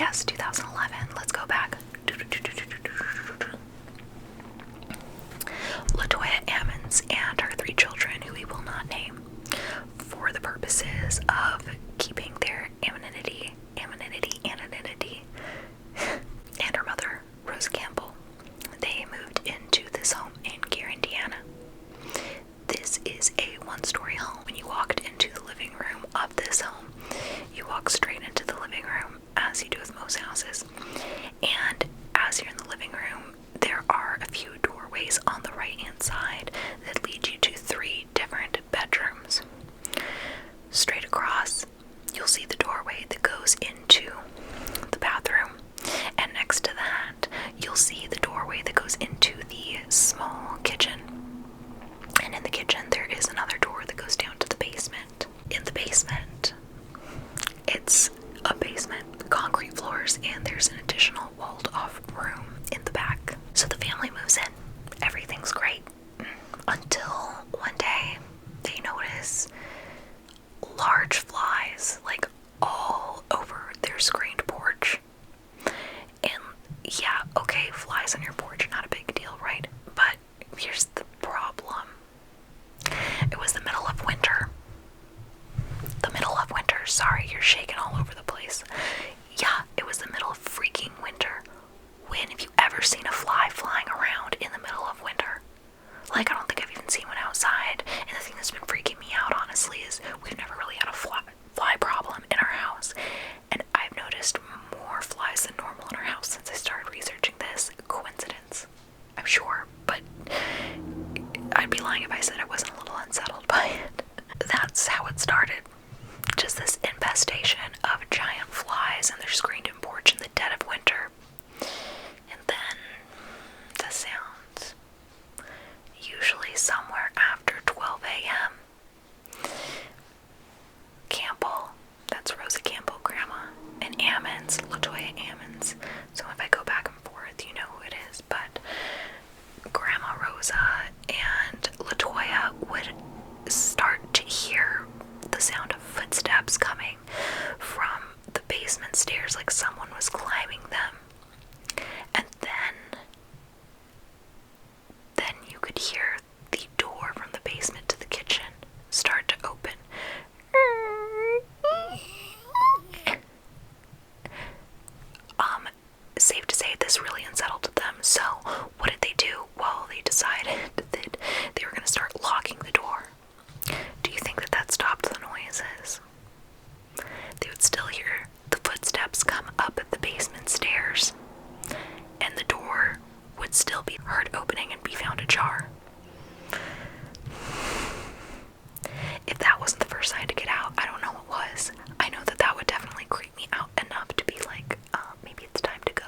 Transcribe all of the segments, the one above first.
Yes, 2011. Let's go back. Latoya Ammons and her 3 children, who we will not name, for the purposes of keeping their anonymity, and her mother, Rose Campbell, they moved into this home in Gary, Indiana. This is a 1-story home. When you walked into the living room of this home, you walk straight into the living room, as you do with most houses. And as you're in the living room, there are a few doorways on the right-hand side that lead you to 3 different bedrooms. Straight across, you'll see the doorway that goes into the bathroom, and next to that, you'll see the doorway that goes into the small kitchen. And in the kitchen, there is another door that goes down to the basement. In the basement, it's a basement, concrete floors, and there's an additional walled-off room in the back. So the family moves in. Everything's great. Until one day, they notice large flies, like, all over their screened porch. And yeah, okay, flies on your porch, not a big deal, right? But here's the problem. It was the middle of winter. Sorry, you're shaking all over the place. Yeah, it was the middle of freaking winter. When have you ever seen a fly flying around in the middle of winter? Like, I don't think I've even seen one outside. And the thing that's been freaking me out, honestly, is we've never really had a fly problem in our house. And I've noticed more flies than normal in our house since I started researching this. Coincidence? I'm sure, but I'd be lying if I said I wasn't a little unsettled by it. That's how it started. Just this infestation of giant flies in their screened-in porch in the dead of winter. And then the sounds. Usually somewhere after 12 a.m. Campbell, that's Rosa Campbell, Grandma, and Ammons, Latoya Ammons. So if I go back and forth, you know who it is. But Grandma Rosa and Latoya would start to hear the sound of footsteps coming from the basement stairs, like someone was climbing them. And then you could hear the door from the basement to the kitchen start to open. Safe to say this really unsettled them. So what did they do? Well, they decided that they were going to start locking the door. Do you think that stopped the noises? They would still hear the footsteps come up at the basement stairs, and the door would still be heard opening and be found ajar. If that wasn't the first sign to get out, I don't know what was. I know that would definitely creep me out enough to be like, maybe it's time to go.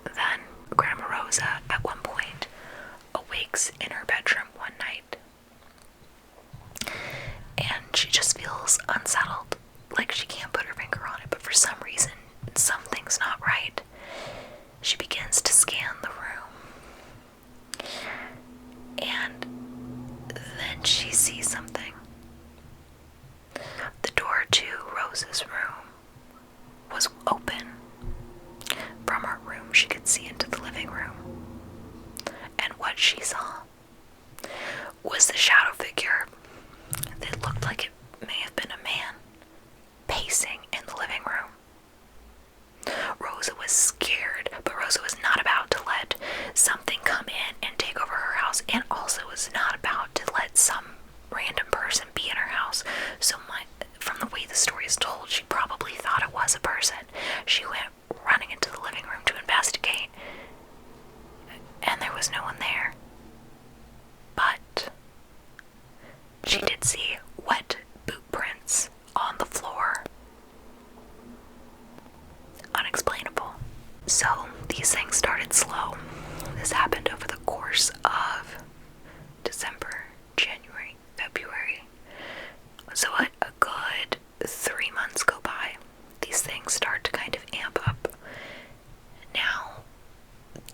Then Grandma Rosa, at one point, awakes in her bedroom one night, and she just feels unsettled, like she can't put her finger on it, but for some reason, something's not right. She begins to scan the room, and then she sees something. The door to Rose's room was open. From her room, she could see into the living room, and what she saw was the shadow figure that looked like it may have been a man pacing in the living room. Rosa was scared, but Rosa was not about to let something come in and take over her house, and also was not about to let some random person be in her house. So from the way the story is told, she probably thought it was a person. She went running into the living room to investigate, and there was no one there. But she did see wet boot prints on the floor. Unexplainable. So these things started slow. This happened over the course of December, January, February. So a good 3 months go by. These things start to kind of amp up. Now,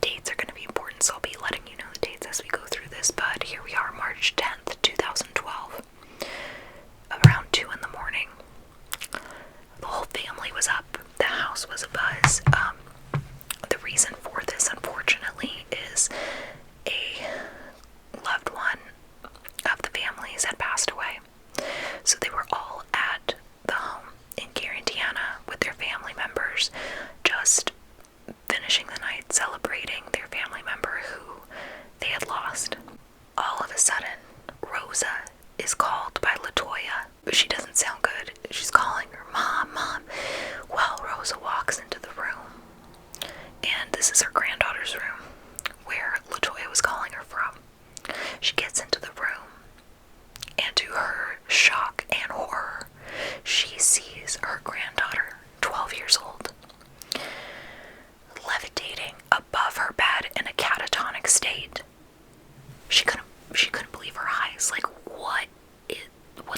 dates are going to be important, so I'll be letting you know the dates as we go through this, but here we are, March 10th, 2012. Around 2 in the morning. The whole family was up. The house was abuzz just finishing the night celebrating their family member who they had lost. All of a sudden, Rosa is called by Latoya. She doesn't sound good. She's calling her, "Mom, Mom." Well, Rosa walks into the room, and this is her granddaughter's room, where Latoya was calling her from. She gets into the room, and to her shock and horror, she sees her granddaughter, 12 years old, levitating above her bed in a catatonic state. She couldn't believe her eyes. Like, what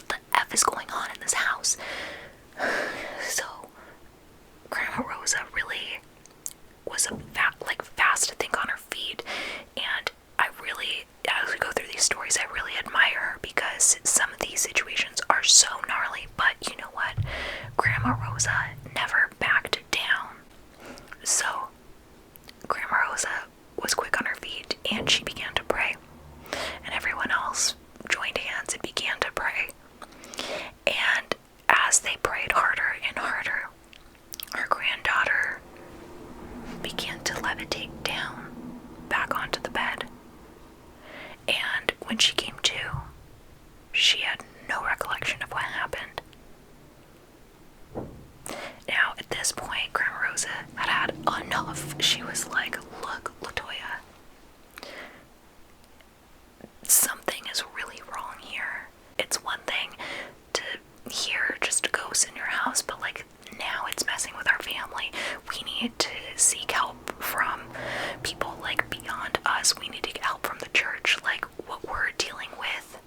the F is going on in this house? So, Grandma Rosa really was fast to think on her feet, and as we go through these stories, I really admire her because some of these situations are so gnarly, but you know what? Grandma Rosa never backed down. So, Grandma Rosa was quick on her feet, and she began to pray, and everyone else joined hands and began to pray. And as they prayed harder and harder, her granddaughter began to levitate down back onto the bed. And when she came to, she had no recollection of what happened. Now, at this point, Grandma Rosa had enough. She was like, "Look, Latoya, something is really wrong here. It's one thing to hear just a ghost in your house, but like now it's messing with our family. We need to seek help from people like beyond us. We need to get help from the church. Like what we're dealing with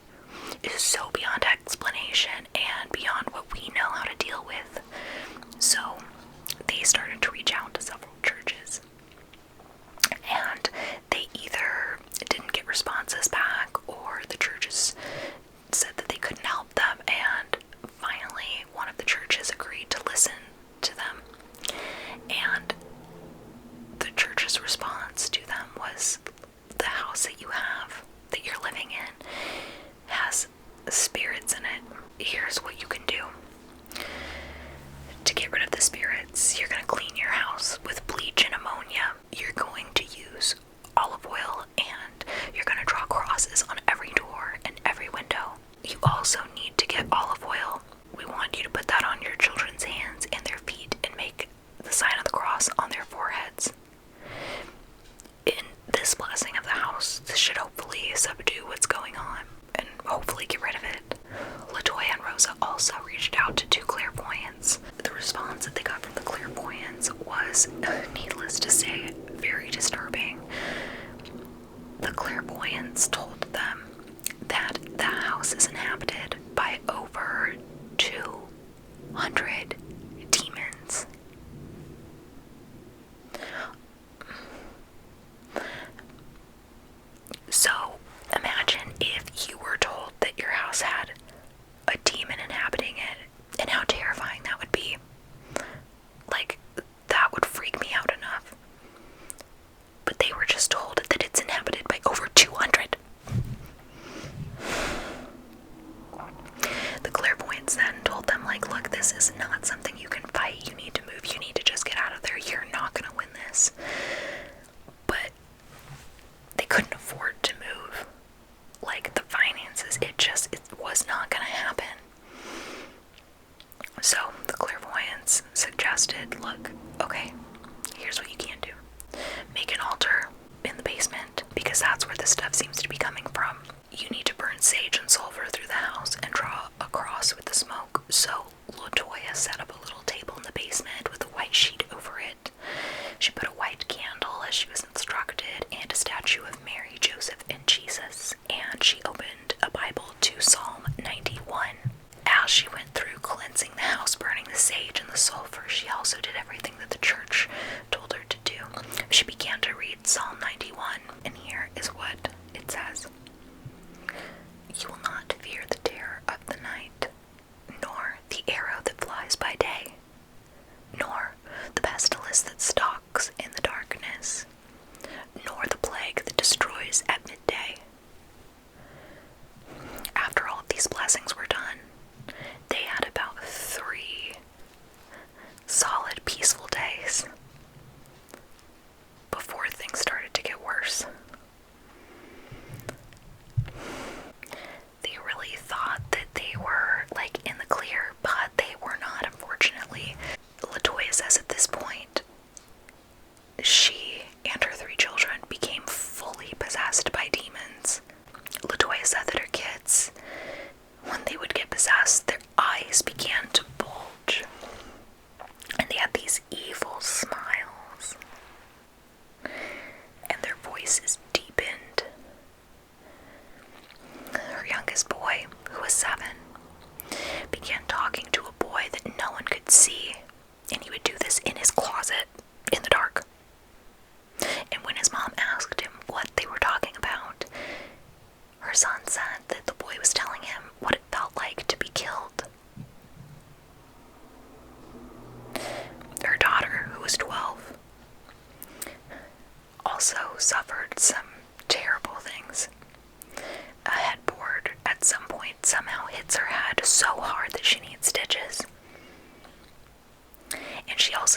is so beyond explanation and beyond what we know how to deal with." So they started to reach out to several churches, and they either didn't get responses back or the churches said that they couldn't help them, and finally one of the churches agreed to listen to them. And the church's response to them was, "The house that you're living in has spirits in it. Here's what you can do. To get rid of the spirits, you're going to clean your house with bleach and ammonia. You're going to use olive oil, and you're going to draw crosses on every door and every window. You also need to get olive oil. We want you to put that on your children's hands and their feet and make the sign of the cross on their foreheads. In this blessing of the house, this should hopefully subdue what's going on and hopefully get rid of it." Latoya and Rosa also reached out to 2 clairvoyants. The response that they got from the clairvoyants was, needless to say, very disturbing. The clairvoyants told them that the house is inhabited by over 200 demons. So, imagine if you were told that your house had a demon inhabiting it, and how terrifying that would be. Like, that would freak me out enough. But they were just told that it's inhabited by over 200. The clairvoyants then told them, like, "Look, this is not something you can fight. You need to move. You need to just get out of there. You're not going to win this." But they couldn't afford to move. Like, the finances, it was not going to happen. So the clairvoyants suggested, "Look, okay, here's what you can do. Make an altar in the basement, because that's where this stuff seems to be coming from. You need to burn sage and sulfur through the house and draw a cross with the smoke." So Latoya set up a little table in the basement with a white sheet over it. She put a white candle as she was instructed, and a statue of Mary, Joseph, and Jesus, and she opened a Bible to Psalm 91. As she went through cleansing the house, burning the sage and the sulfur, she also did everything that the church told her to do. She began to read Psalm 91, and here is what it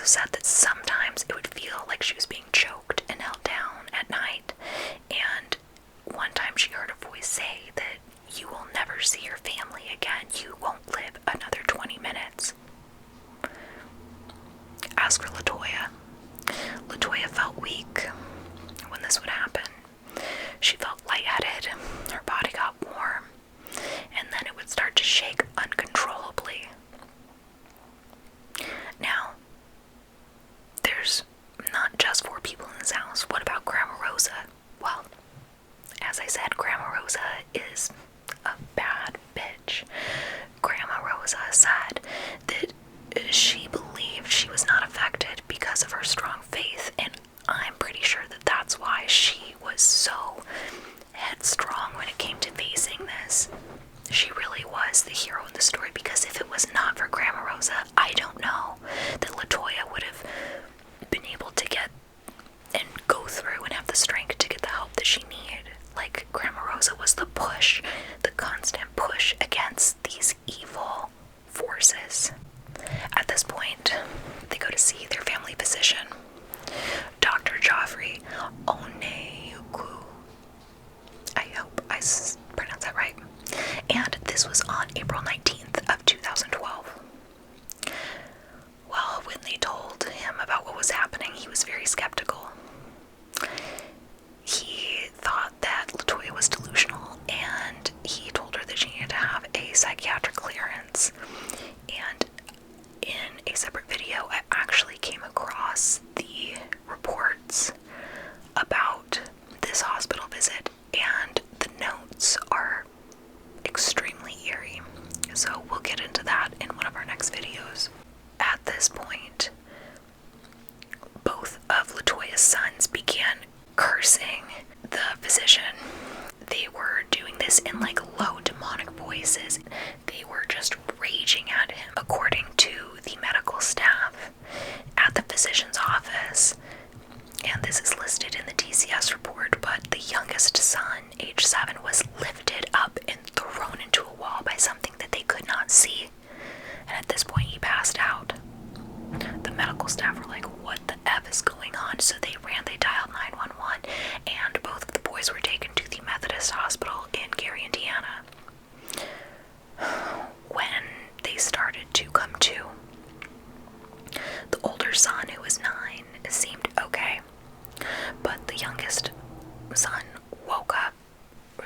said that sometimes it would feel like she was being choked and held down at night, and one time she heard a voice say that you will never see your family again. You won't live another 20 minutes. As for Latoya, Latoya felt weak when this would happen. She felt lightheaded, her body got warm, and then it would start to shake uncontrollably. Now, there's not just 4 people in this house. What about Grandma Rosa? Well, as I said, Grandma Rosa is a bad bitch. Grandma Rosa said that she believed she was not affected because of her strong faith, and I'm pretty sure that that's why she was so headstrong when it came to facing this. She really was the hero in the story, because if it was not for Grandma Rosa, I don't know that Latoya would have been able to get and go through and have the strength to get the help that she needed. Like, Grandma Rosa was the push, the constant push against these evil forces. At this point, they go to see their family physician, Dr. Joffrey Oneyukwu. I hope I pronounced that right. And this was on April 19th of 2012. Well, when they told him about what was happening, he was very skeptical. He thought that Latoya was delusional, and he told her that she needed to have a psychiatric clearance. And in a separate video, I actually came across the reports about this hospital visit, and the notes are extremely eerie. So we'll get into that in one of our next videos. At this point, both of Latoya's sons began cursing the physician. They were doing this in like low demonic voices. They were just raging at him. According to the medical staff at the physician's office, and this is listed in the DCS report, but the youngest son, age 7, was lifted up and thrown into a wall by something that they could not see. And at this point, he passed out. The medical staff were like, what the F is going on? So they dialed 911, and both of the boys were taken to the Methodist Hospital in Gary, Indiana. When they started to come to, the older son, who was 9, seemed okay, but the youngest son woke up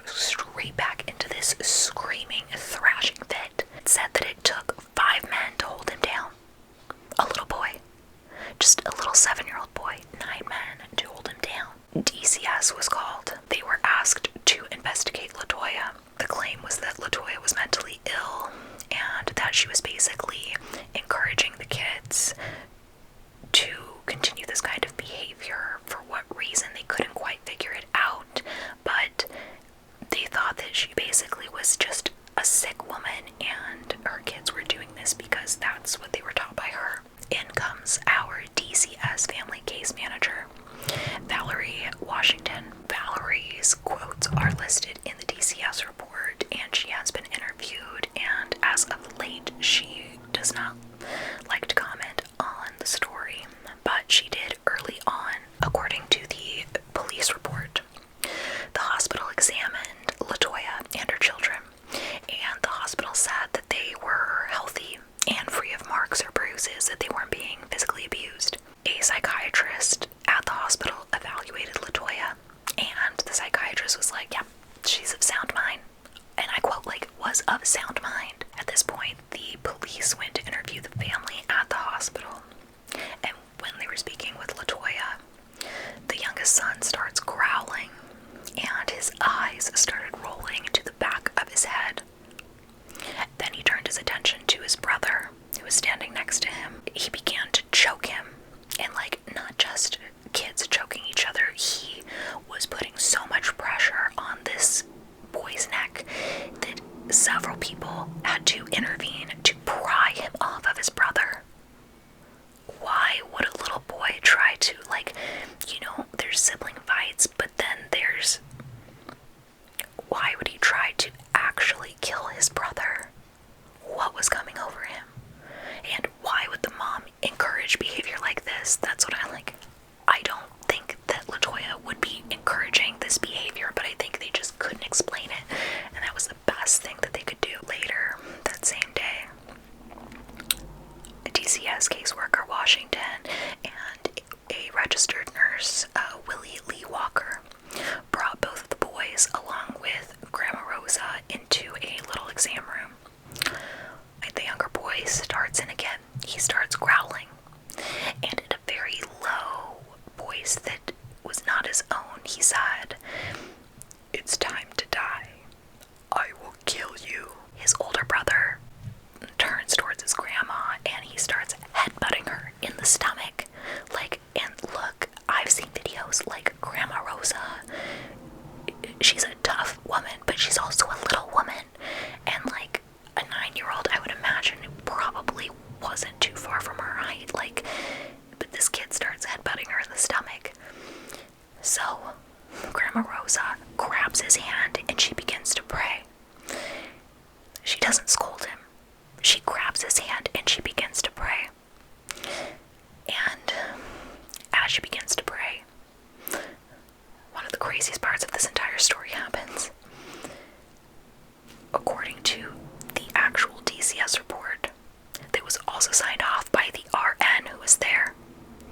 straight back into this screaming, thrashing fit. It said that it took 5 men to hold him down. A little boy. Just a little 7-year-old boy. 9 men to hold him down. DCS was called. They were asked to investigate Latoya. The claim was that Latoya was mentally ill, and that she was basically encouraging the kids to continue this kind of behavior. For what reason, they couldn't quite figure it out, but they thought that she basically was just a sick woman, and her kids were doing boys. That's what I like. I don't think that Latoya would be encouraging this behavior, but I think they just couldn't explain it, and that was the best thing that they could do. Later that same day, a DCS caseworker, Washington, and a registered nurse, Willie Lee Walker, brought both of the boys along with Grandma Rosa into a little exam room. The younger boy starts in again. He starts growling, and in a very low voice that was not his own, he said, "It's time to die. I will kill you." His older brother turns towards his grandma, and he starts headbutting her in the stomach. And look, I've seen videos, Grandma Rosa, she's a tough woman, but she's also a little woman, and a 9-year-old, I would imagine, probably wasn't too far from her height, but this kid starts headbutting her in the stomach. So, Grandma Rosa grabs his hand and she begins to pray. She doesn't scold him. She grabs his hand and she begins to pray. And as she begins to pray, one of the craziest parts of this entire story happens. According to the actual DCS report that was also signed off by the RN who was there,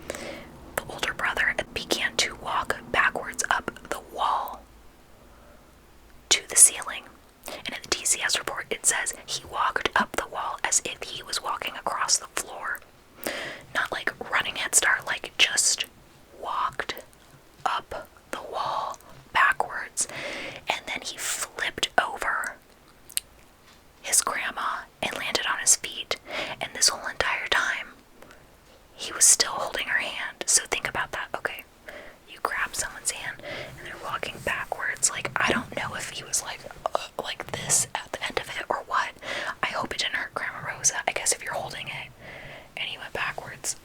the older brother began to walk backwards up the wall to the ceiling. And in the DCS report it says he walked up the wall as if he was walking across the floor. Not running Head Start, just walked up the wall backwards. And then he flipped over his grandma and landed on his feet, and this whole entire time he was still holding her hand. So think about that. Okay, you grab someone's hand and they're walking backwards. I don't know if he was like this at the end of it or what. I hope it didn't hurt Grandma Rosa. I guess if you're holding it and he went backwards,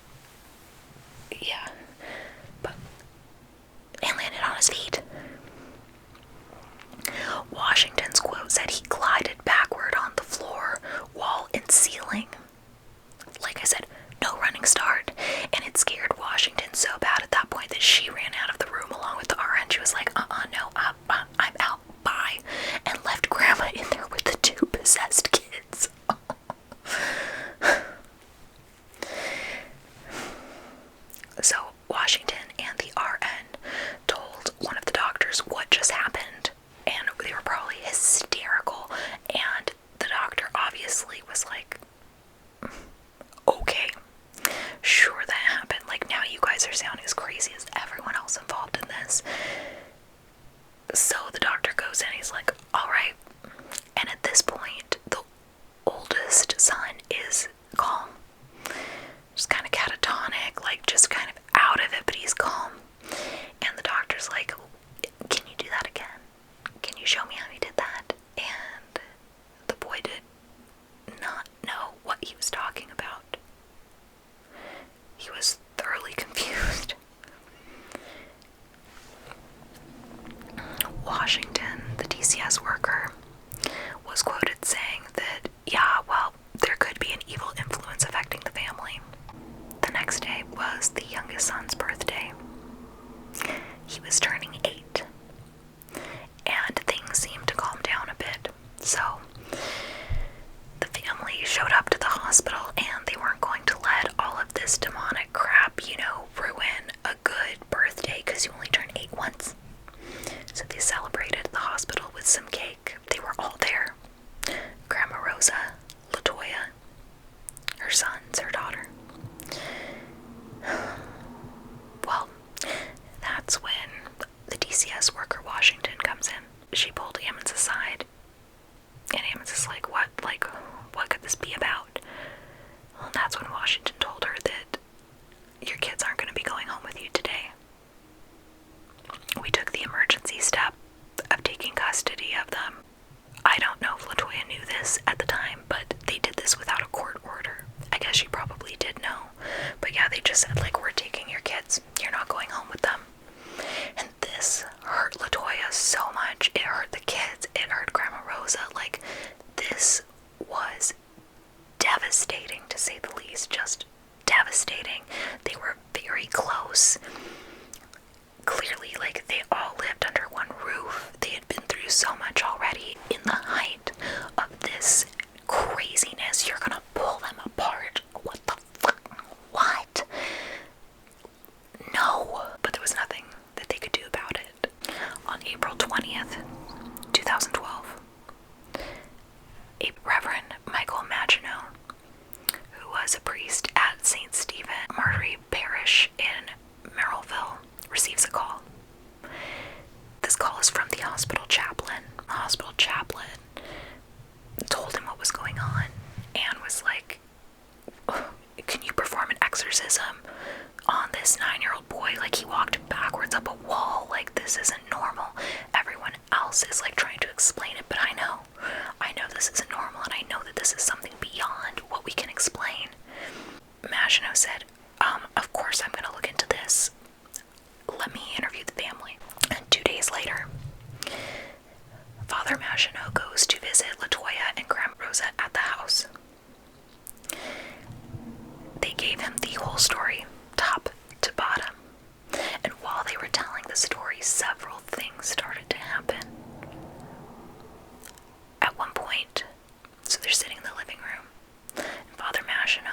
yeah, and landed on his feet. Washington's quote said he glided backward on the floor, wall, and ceiling. Like I said, no running start, and it scared Washington so bad at that point that she ran out of the room along with the RN. She was like, no, I'm out, bye, and left Grandma in there with the 2 possessed kids. So Washington and the RN told one of the doctors what just happened, and they were probably hysterical, and the doctor obviously was like, okay, sure, that happened. Now you guys are sounding as crazy as everyone else involved in this. So the doctor goes in, he's like, alright. And at this point, the oldest son is calm. Just kind of catatonic, just kind of out of it, but he's calm. And the doctor's like, can you hospital chaplain. The hospital chaplain told him what was going on and was like, can you perform an exorcism on this 9-year-old boy? Like, he walked backwards up a wall. Like, this isn't normal. Everyone else is like trying to explain it, but I know this isn't normal, and I know that this is something beyond what we can explain. Maginot said, of course I'm gonna look into this. Let me interview the family. And 2 days later, Father Maginot goes to visit Latoya and Grandma Rosa at the house. They gave him the whole story, top to bottom. And while they were telling the story, several things started to happen. At one point, so they're sitting in the living room, and Father Maginot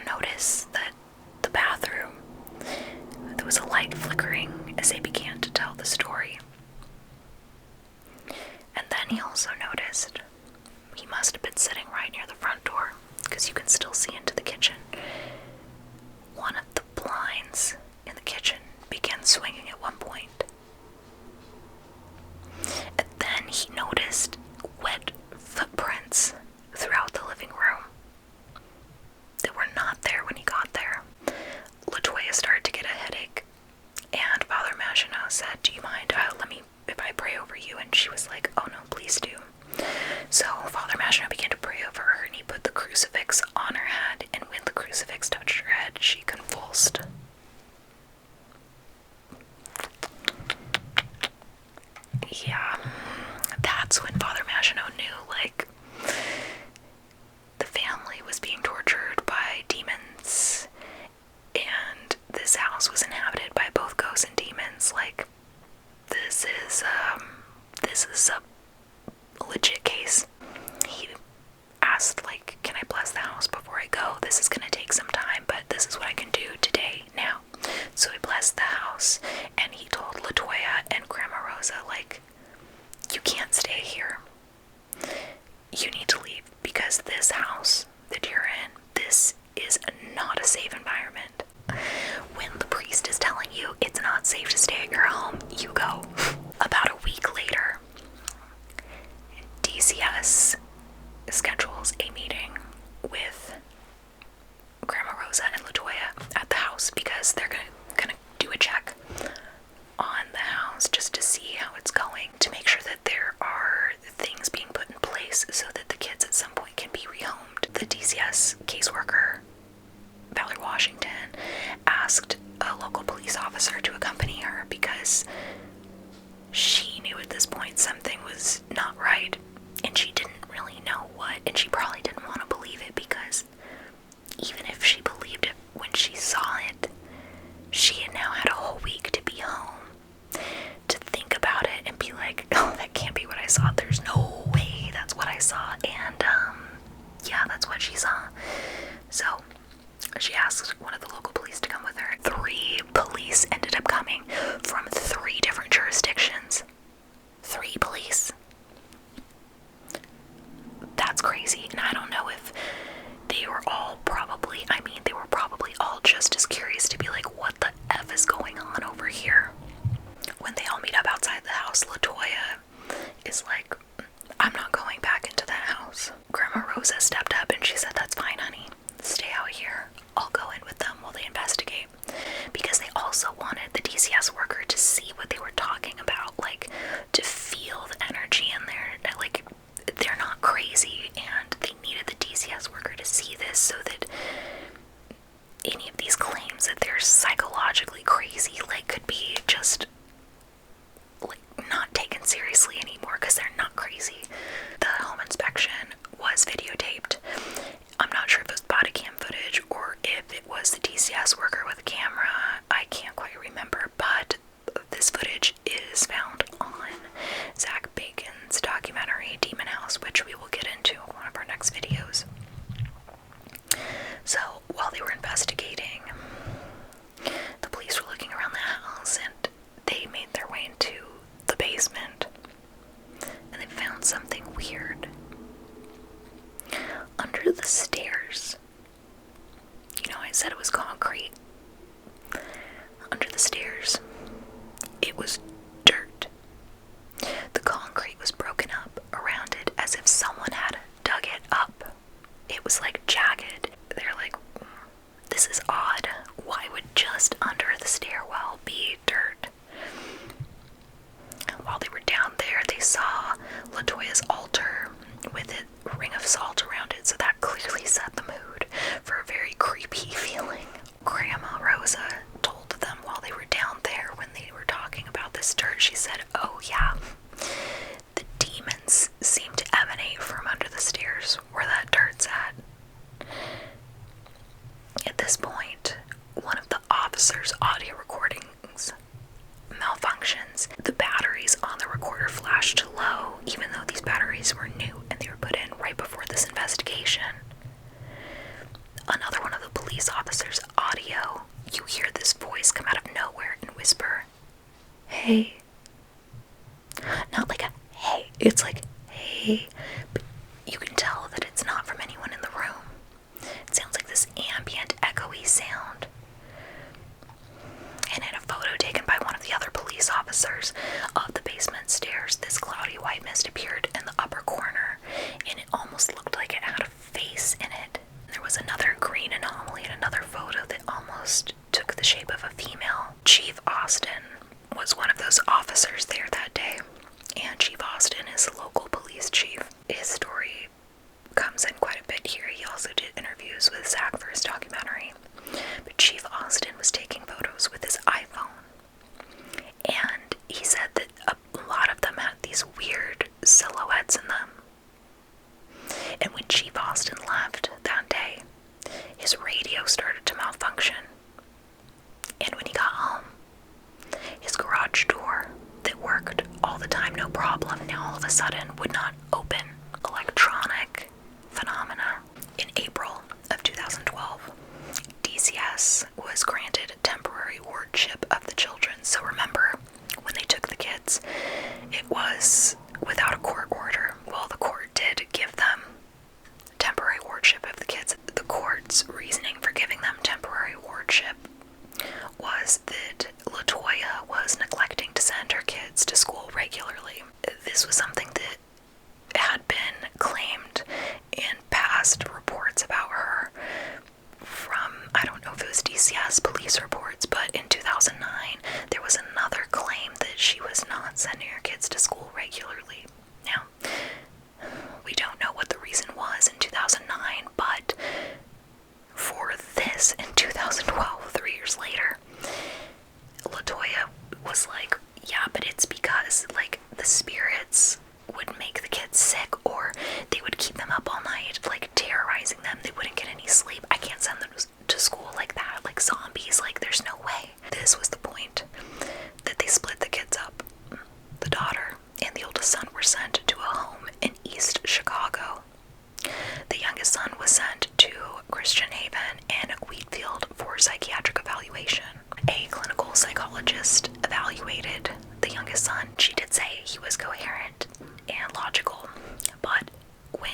noticed that the bathroom, there was a light flickering as they began to tell the story. And then he also noticed he must have been sitting right near the front door, because you can still see into the kitchen. One of the blinds in the kitchen began swinging at one point. And then he noticed wet footprints throughout the living room that were not there when he got there. Latoya started to get a headache, and Father Maginot said, do you mind, let me, if I pray over you? And she was like, oh no, please do. So Father Maginot began to pray over her, and he put the crucifix on her head, and when the crucifix touched her head, she convulsed. Yeah, that's when Father Maginot knew, like, the family was being tortured by demons, and this house was inhabited by both ghosts and demons. Like, this is a legit case. He asked, like, can I bless the house before I go? This is gonna take some time, but this is what I can do today, now. So he blessed the house, and he told Latoya and Grandma Rosa, like, you can't stay here. You need to leave, because this house that you're in, this is not a safe environment. When the priest is telling you it's not safe to stay at your home, you go. About a week later, DCS schedules a meeting with Grandma Rosa and Latoya at the house, because they're gonna do a check on the house just to see how it's going, to make sure that there are things being put in place so that the kids at some point can be rehomed. The DCS caseworker, Valerie Washington, asked a local police officer to accompany her because she knew at this point something was not right, and she didn't really know what, and she probably didn't want to believe it, because even if she believed it when she saw it, she had now had a whole week to be home to think about it and be like, oh, that can't be what I saw. There's no way that's what I saw. And yeah, that's what she saw. So she asked one of the local police to come with her. 3 police ended up coming from 3 different jurisdictions. 3 police. That's crazy. And I don't know if they were all probably all just as curious to be like, what the F is audio recordings malfunctions. The batteries on the recorder flashed low, even though these batteries were new and they were put in right before this investigation. Another one of the police officers' audio, you hear this voice come out of nowhere and whisper, "Hey." Not like a hey, it's like, "Hey," but you can tell that it's not from anyone in the room. It sounds like this ambient, echoey sound. And in a photo taken by one of the other police officers of the basement stairs, this cloudy white mist appeared in the upper corner, and it almost looked like it had a face in it. There was another green anomaly in another photo that almost took the shape of a female. Chief Austin was one of those officers there that day, and Chief Austin is a local police chief. His story comes in quite a bit here. He also did interviews with Zach for his documentary. But Chief Austin was taking photos with his iPhone, and he said that a lot of them had these weird silhouettes in them. And when Chief Austin left that day, his radio started to malfunction. And when he got home, his garage door that worked all the time, no problem, now all of a sudden would not open. Electronic phenomena. In April of 2012, DCS was granted temporary wardship of the children. So remember, when they took the kids, it was without a court order. Well, the court did give them temporary wardship of the kids. The court's reasoning for giving them temporary wardship was that Latoya was neglecting to send her kids to school regularly. This was something that had been claimed in past reports about her from, I don't know if it was DCS police reports, but in 2009 there was another claim that she was not sending her kids to school regularly. Now, we don't know what the reason was in 2009, but for this in 2012, 3 years later, Latoya was like, yeah, but it's because, like, the spirits would make the kids sick, or they would keep them up all night, like, terrorizing them. They wouldn't get any sleep. I can't send them to school like that, like zombies. Like, there's no way. This was the point that they split the kids up. The daughter and the oldest son were sent to a home in East Chicago. The youngest son was sent to Christian Haven and Wheatfield for psychiatric evaluation. A clinical psychologist evaluated the youngest son. She did say he was coherent and logical, but when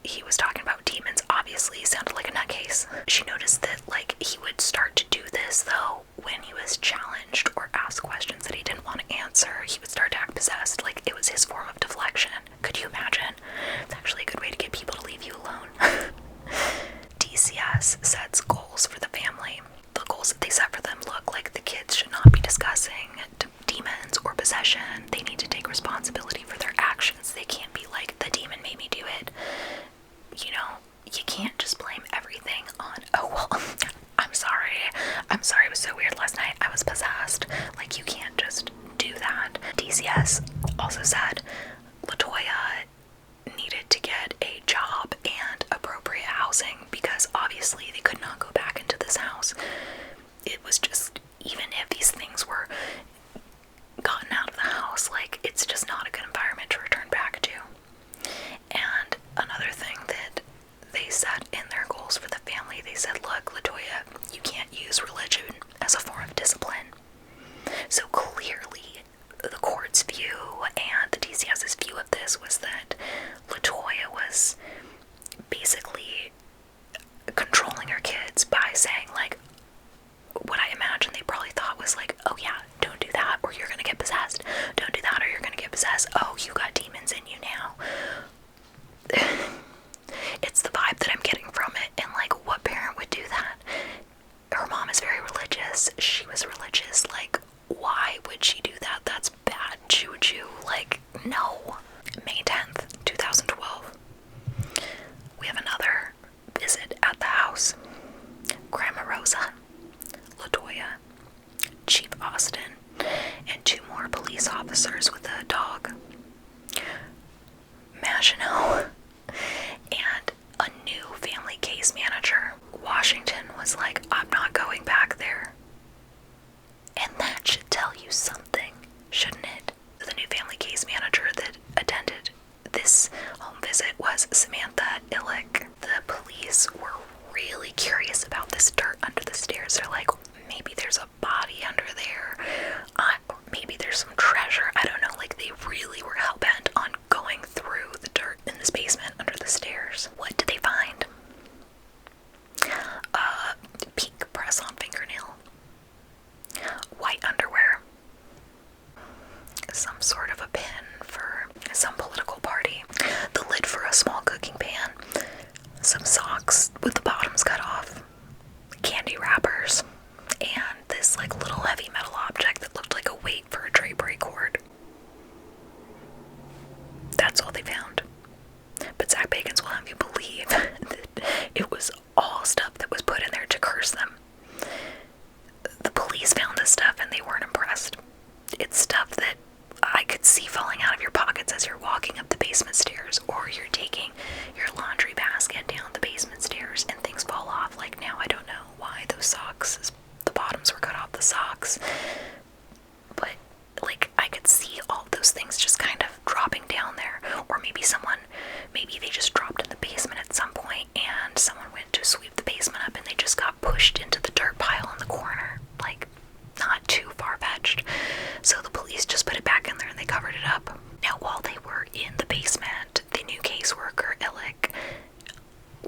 he was talking about demons, obviously he sounded like a nutcase. She noticed that, like, he would start to do this, though, when he was challenged or asked questions that he didn't want to answer. He would start to act possessed, like it was his form of deflection. Could you imagine? It's actually a good way to get people to leave you alone. DCS sets goals for the family. The goals that they set for them look like the kids should not be discussing demons or possession. They need to take responsibility for their actions. They can't be like, the demon made me do it. You know, you can't just blame everything on, oh, well, I'm sorry, it was so weird last night, I was possessed. Like, you can't just do that. DCS also said Latoya needed to get a job and appropriate housing, because obviously they could not go back into this house. It was just, even if these things were gotten out of the house, like, it's just not a good environment to return back to. And another thing that they set in their goals for the family, they said, look, Latoya, you can't use religion as a form of discipline. So clearly, the court's view and the DCS's view of this was that Latoya was basically controlling her kids by saying, like, what I imagine they probably thought was like, oh yeah, don't do that or you're gonna get possessed. Don't do that or you're gonna get possessed. Oh, you got demons in you now. It's the vibe that I'm getting from it, and like, what parent would do that? Her mom is very religious. She was religious. Like, why would she do that? That's bad juju. Like, no. May 10th, 2012. We have another visit at the house. Grandma Rosa, Latoya, Chief Austin, and 2 more police officers with a dog. Maginot, and a new family case manager. Washington was like, I'm not going back there. something, shouldn't it? The new family case manager that attended this home visit was Samantha Illick. The police were really curious about this dirt under the stairs. They're like, maybe there's a body under there, or maybe there's some treasure. I don't know, like they really were hell-bent on going through the dirt in this basement under the stairs. What did they find? Pink press-on fingernail, white underwear, some sort of a pin for some political party, the lid for a small cooking pan, some socks with the bottoms cut off, candy wrappers, and this like little heavy metal object that looked like a weight for a drapery cord. That's all they found. But Zach Bagans will have you believe that it was all stuff that was put in there to curse them. The police found this stuff and they weren't impressed. It's stuff that I could see falling out of your pockets as you're walking up the basement stairs, or you're taking your laundry basket down the basement stairs and things fall off. Like now, I don't know why those socks, the bottoms were cut off the socks, but like I could see all those things just kind of dropping down there. Or maybe they just dropped in the basement at some point and someone went to sweep the basement up and they just got pushed into the dirt pile in the corner. Like, not too far-fetched. So the police just put it back in there and they covered it up. Now, while they were in the basement, the new caseworker, Illick,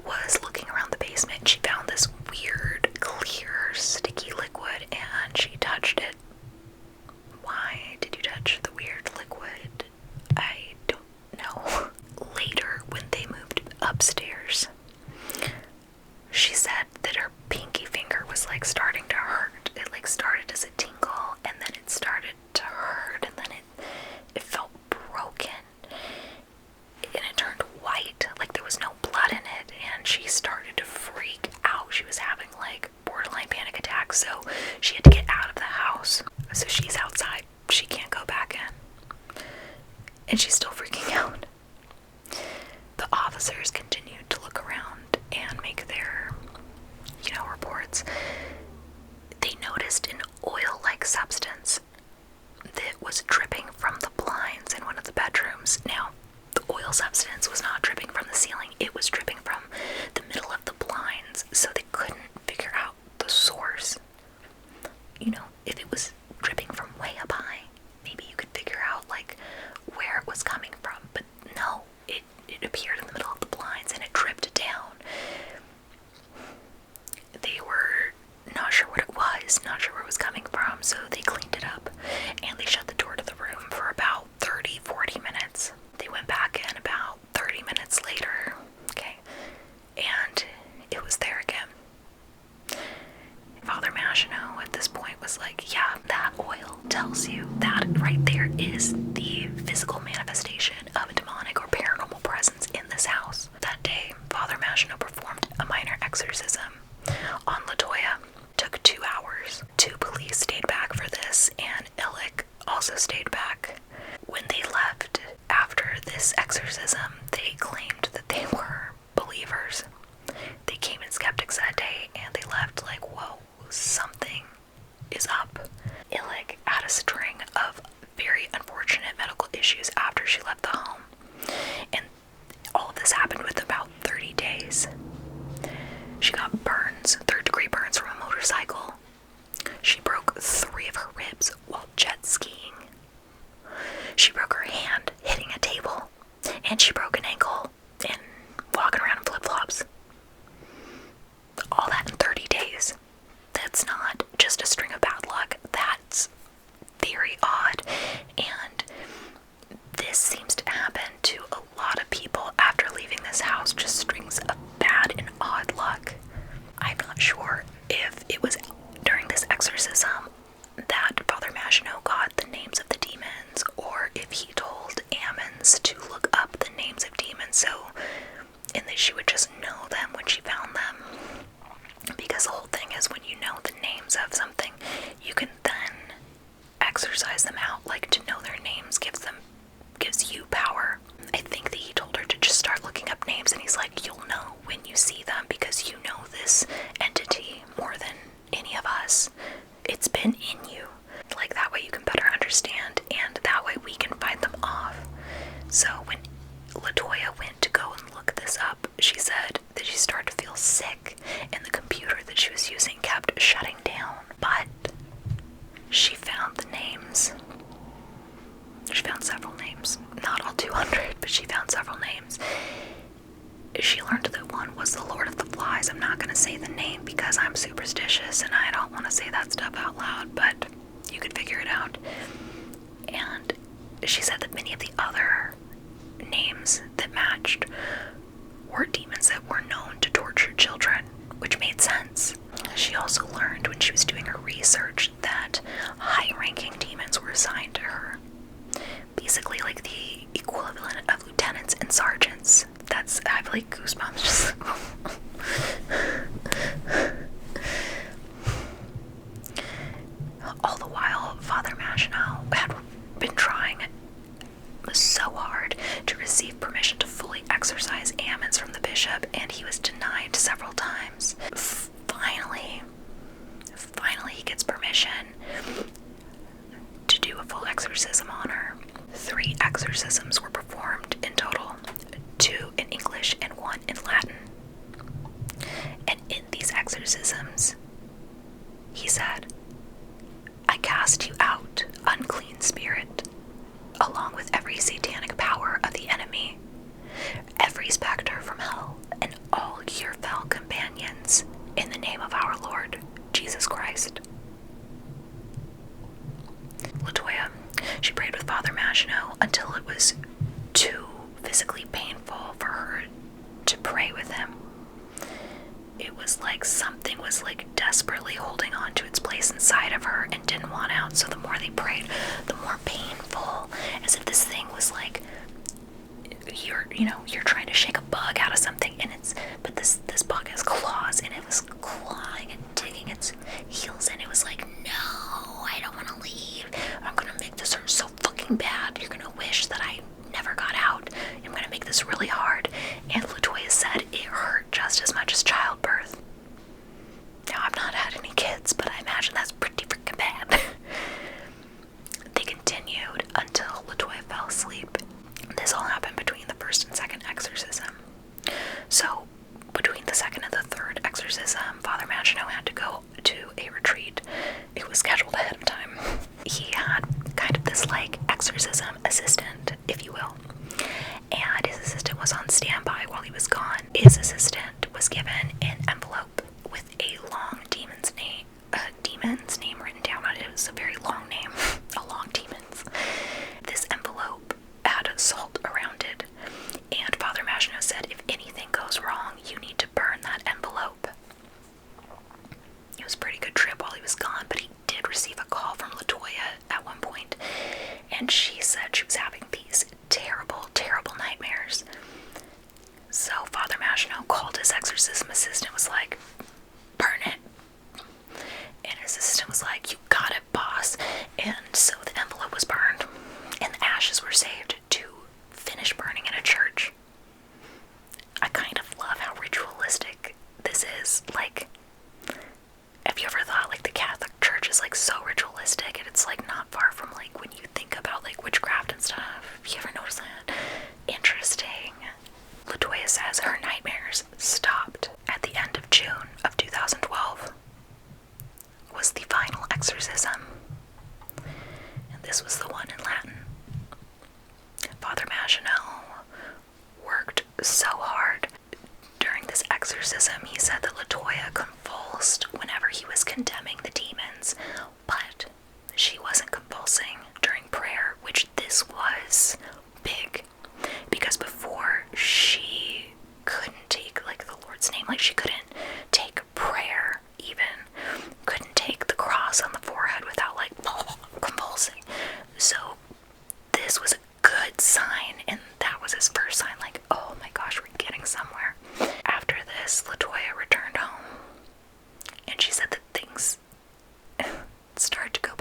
was looking around the basement and she found this weird, clear, sticky liquid and she touched it. Why did you touch the weird liquid? I don't know. Later, when they moved upstairs, she said that her pinky finger was like starting to hurt. It like started as a tingle and then it started to hurt and then it felt broken and it turned white, like there was no blood in it, and she started to freak out. She was having like borderline panic attacks, so she had to get out of the house. So she's outside, she can't go back in, and she's still freaking out. The officers continued to look around and make their, reports. They noticed an oil-like substance that was dripping from the blinds in one of the bedrooms. Now, the oil substance was not dripping from the ceiling, it was dripping from the middle of the blinds, so they couldn't figure out the source. If it was dripping from way up high, maybe you could figure out, like, where it was coming from, but no, it appeared in the middle of the blinds and it dripped down. They were not sure what it was, not sure where it was coming from, so they cleaned it up and they shut the door to the room for about 30-40 minutes. They went back in about 30 minutes later, okay, and it was there again. Father Machino at this point was like, yeah, that oil tells you that right there is the physical manifestation of a demonic or paranormal presence in this house. That day, Father Machino performed a minor exorcism on Latoya. Took 2 hours. 2 police stayed back for this, and Illick also stayed back. When they left after this exorcism, they claimed that they were believers. They came in skeptics that day, and they left like, whoa, something is up. Illick had a string of very unfortunate medical issues after she left the home, and all of this happened within about 30 days. She got burns, 3rd-degree burns from a motorcycle. She broke 3 of her ribs while jet skiing. She broke her hand hitting a table, and she broke an ankle in walking around in flip-flops. All that in 30 days. That's not just a string of bad luck. That's very odd. And this seems to happen to a lot of people after leaving this house. Just strings of bad and odd luck. she found the names. She found several names. Not all 200, but she found several names. She learned that one was the Lord of the Flies. I'm not going to say the name because I'm superstitious and I don't want to say that stuff out loud, but you could figure it out. And she said that many of the other names that matched were demons that were known to torture children, which made sense. She also learned when she was doing her research that high-ranking demons were assigned to her. Basically like the equivalent of lieutenants and sergeants. I have like goosebumps just all the while, Father Machino had been trying so hard to receive permission to fully exorcise Ammons from the bishop, and he was denied several times. Finally he gets permission to do a full exorcism on her. 3 exorcisms were performed in total, 2 in English and 1 in Latin. And in these exorcisms, he said, "I cast you out, unclean spirit, along with every satanic power of the enemy, every specter from hell, and all your foul companions, in the name of our Lord Jesus Christ." Latoya, she prayed with Father Machino until it was too physically painful for her to pray with him. It was like something was like desperately holding on to its place inside of her and didn't want out, so the more they prayed, the more painful, as if this thing was like, you're trying to shake a bug out of something, and but this bug has claws, and it was clawing and digging its heels in. It was like, no, I don't want to leave. I'm gonna make this hurt so fucking bad. You're gonna wish that I never got out. I'm gonna make this really hard. And Latoya said it hurt just as much as childbirth. Now, I've not had any kids, but I imagine that's pretty freaking bad. They continued until Latoya fell asleep. This all happened between the first and second exorcism. So, between the second and the third exorcism, Father Machino had to go to a retreat. It was scheduled ahead of time. He had kind of this like exorcism assistant, if you will. And his assistant was on standby while he was gone. His assistant was given an envelope with a long demon's name written down on it. It was a very long name. A long demon's. This envelope had salt around it. And Father Machino said, if anything goes wrong, you need to burn that envelope. It was a pretty good trip while he was gone, but he did receive a call from Latoya at one point, and she said she was having these terrible, terrible nightmares. So Father Machino called his exorcism assistant, was like, burn it. And his assistant was like, you got it, boss. And so the envelope was burned, and the ashes were saved to finish burning in a church. I kind of love how ritualistic this is. Like, have you ever thought like the Catholic Church is like so ritualistic, and it's like not far from like when you think about like witchcraft and stuff? Have you ever noticed that? Interesting. Latoya says her nightmares stopped at the end of June of 2012. Was the final exorcism. And this was the one in Latin. Father Machino worked so hard. During this exorcism, he said that Latoya convulsed whenever he was condemning the demons, but she wasn't convulsing during prayer, which this was big, because before she couldn't take like the Lord's name, like she couldn't take prayer even, couldn't take the cross on the forehead without like convulsing. So this was a good sign, and that was his first sign, like, oh my gosh, we're getting somewhere. After this, Latoya returned home, and she said that things started to go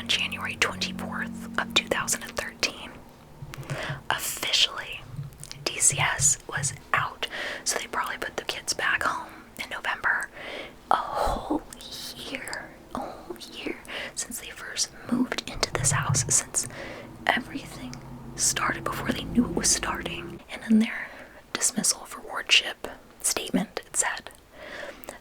on January 24th of 2013. Officially, DCS was out, so they probably put the kids back home in November. A whole year since they first moved into this house, since everything started before they knew it was starting. And in their dismissal for wardship statement, it said,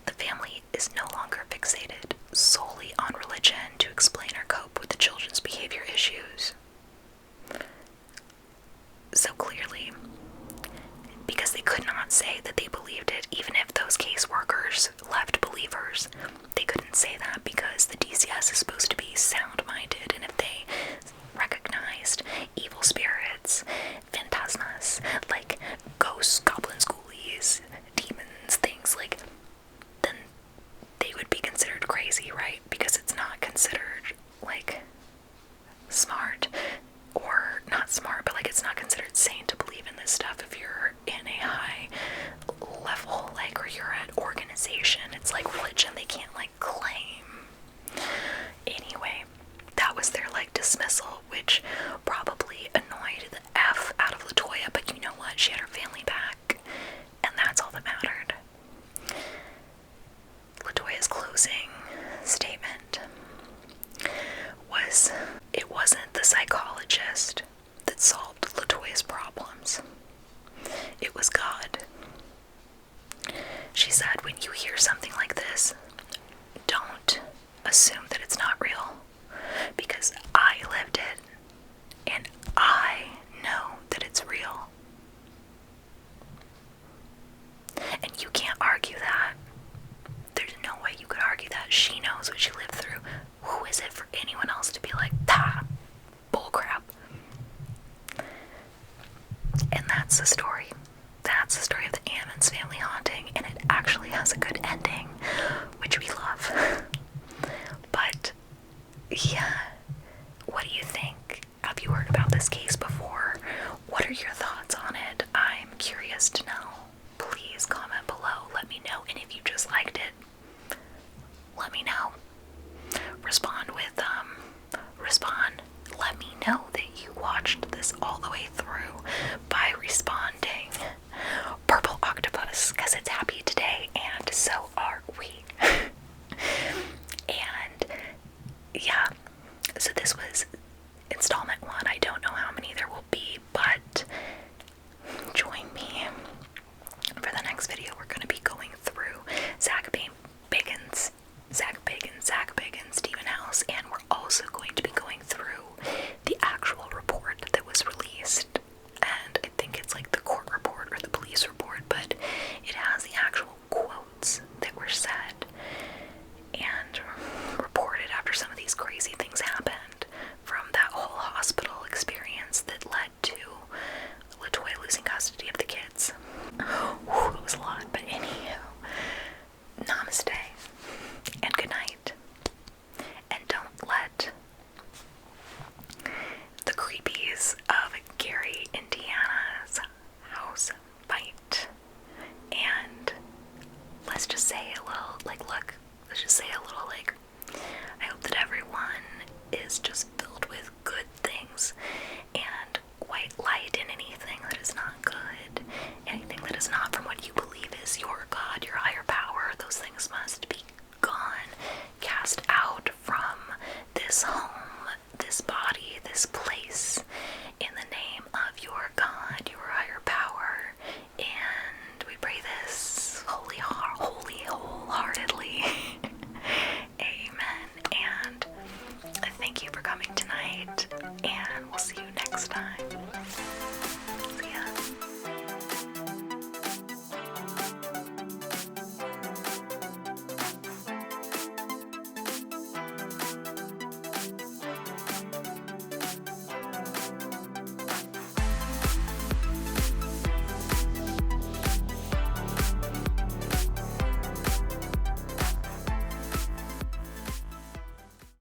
"The family is no longer fixated solely on religion to explain or cope with the children's behavior issues." So clearly, because they could not say that they believed it, even if those caseworkers left believers, they couldn't say that because the DCS is supposed to be sound-minded, and if they recognized evil spirits, phantasmas, like ghosts, goblins, ghoulies, demons, things like, then they would be considered crazy, right? Because it's not considered, like, smart, or not smart, but like it's not considered sane to believe in this stuff if you're in a high level, like, or you're at organization. It's like religion, they can't like claim. Anyway, that was their like dismissal, which probably annoyed the F out of Latoya, but you know what? She had her family back, and that's all that mattered. Latoya's closing statement was, it wasn't the psychologist that solved Latoya's problems. It was God. She said, when you hear something like this, don't assume that it's not real, because I lived it, and I know that it's real. And you can't argue that. There's no way you could argue that. She knows what she lived through. Who is it for anyone else to be like, bullcrap? And that's the story. That's the story of the Ammons family haunting, and it actually has a good ending, which we love. But, yeah, what do you think? Have you heard about this case before? What are your thoughts on it? I'm curious to know. Please comment below. Let me know. And if you just liked it, let me know. Respond. Let me know that you watched this all the way through by responding.